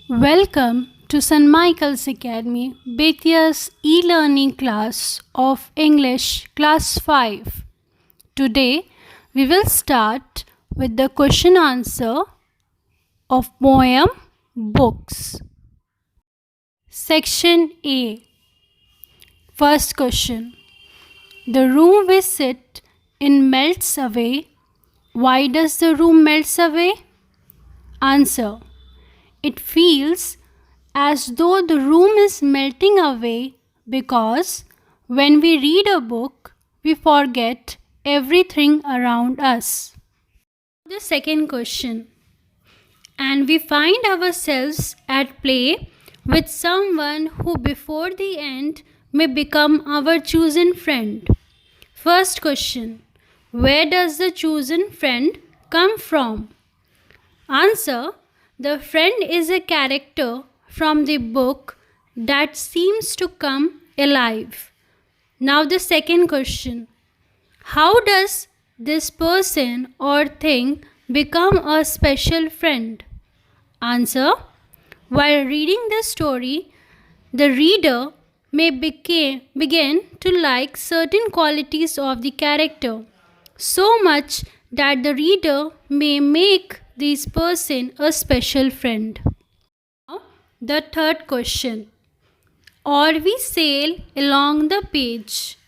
Welcome to St. Michael's Academy, Bethia's e-learning class of English Class 5. Today, we will start with the question answer of poem Books. Section A. First question. The room we sit in melts away. Why does the room melts away? Answer. It feels as though the room is melting away because when we read a book, we forget everything around us. The second question. And we find ourselves at play with someone who before the end may become our chosen friend. First question. Where does the chosen friend come from? Answer. The friend is a character from the book that seems to come alive. Now, the second question. How does this person or thing become a special friend? Answer. While reading the story, the reader may begin to like certain qualities of the character, so much that the reader may make this person a special friend. Now, the third question. Or we sail along the page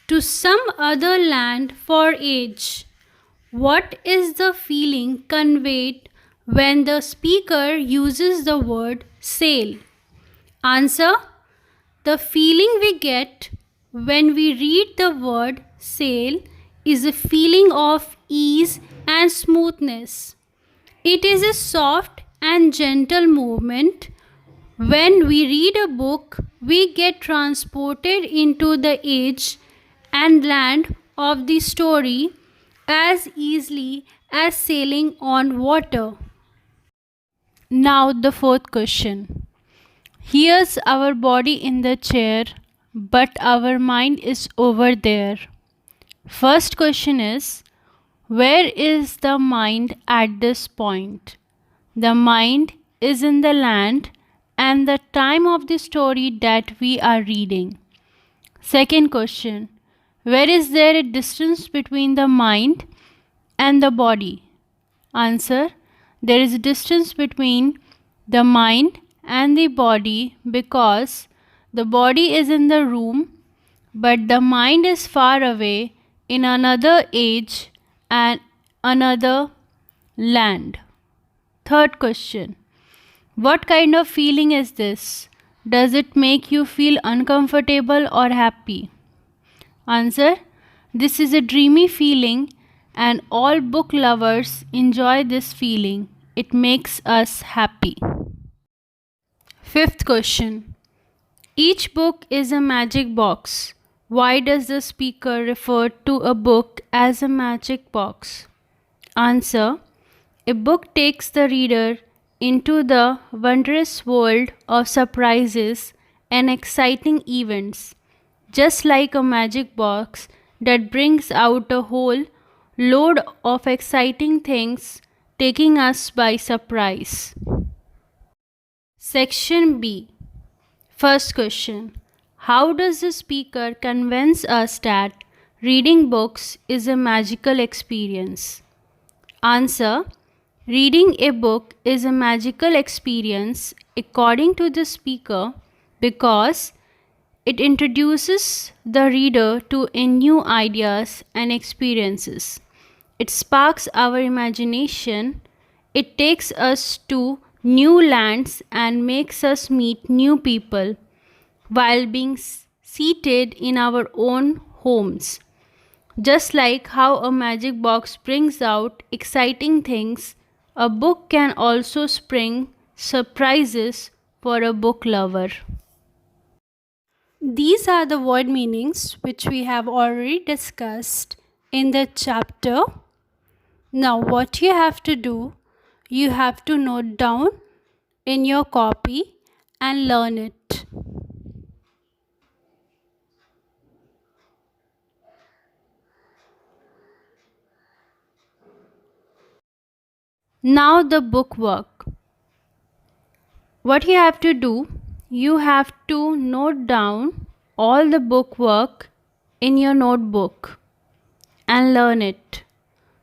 to some other land for age. What is the feeling conveyed when the speaker uses the word sail? Answer. The feeling we get when we read the word sail is a feeling of ease and smoothness. It is a soft and gentle movement. When we read a book, we get transported into the age and land of the story as easily as sailing on water. Now, the fourth question. Here's our body in the chair, but our mind is over there. First question is, where is the mind at this point? The mind is in the land and the time of the story that we are reading. Second question, where is there a distance between the mind and the body? Answer, there is a distance between the mind and the body because the body is in the room but the mind is far away in another age and another land. Third question. What kind of feeling is this? Does it make you feel uncomfortable or happy? Answer. This is a dreamy feeling and all book lovers enjoy this feeling. It makes us happy. Fifth question. Each book is a magic box. Why does the speaker refer to a book as a magic box? Answer. A book takes the reader into the wondrous world of surprises and exciting events, just like a magic box that brings out a whole load of exciting things, taking us by surprise. Section B. First question. How does the speaker convince us that reading books is a magical experience? Answer. Reading a book is a magical experience according to the speaker because it introduces the reader to new ideas and experiences. It sparks our imagination. It takes us to new lands and makes us meet new people while being seated in our own homes. Just like how a magic box brings out exciting things, a book can also spring surprises for a book lover. These are the word meanings which we have already discussed in the chapter. Now, what you have to do, you have to note down in your copy and learn it. Now, the book work. What you have to do, you have to note down all the book work in your notebook and learn it.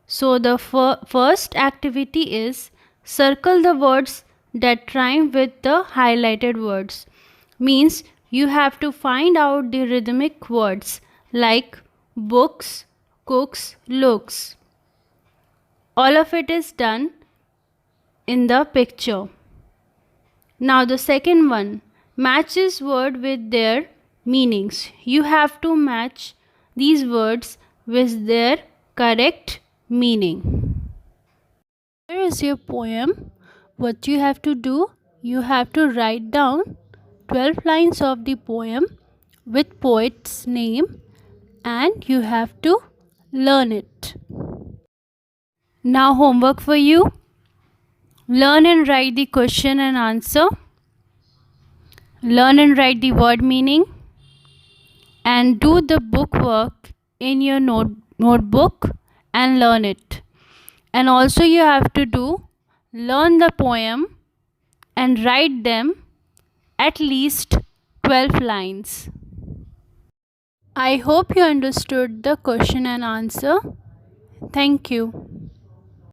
So the first activity is circle the words that rhyme with the highlighted words. Means you have to find out the rhythmic words like books, cooks, looks. All of it is done in the picture. Now the second one, matches word with their meanings. You have to match these words with their correct meaning. Here is your poem. What you have to do, you have to write down 12 lines of the poem with poet's name and you have to learn it. Now homework for you. Learn and write the question and answer. Learn and write the word meaning. And do the book work in your notebook and learn it. And also you have to learn the poem and write them at least 12 lines. I hope you understood the question and answer. Thank you.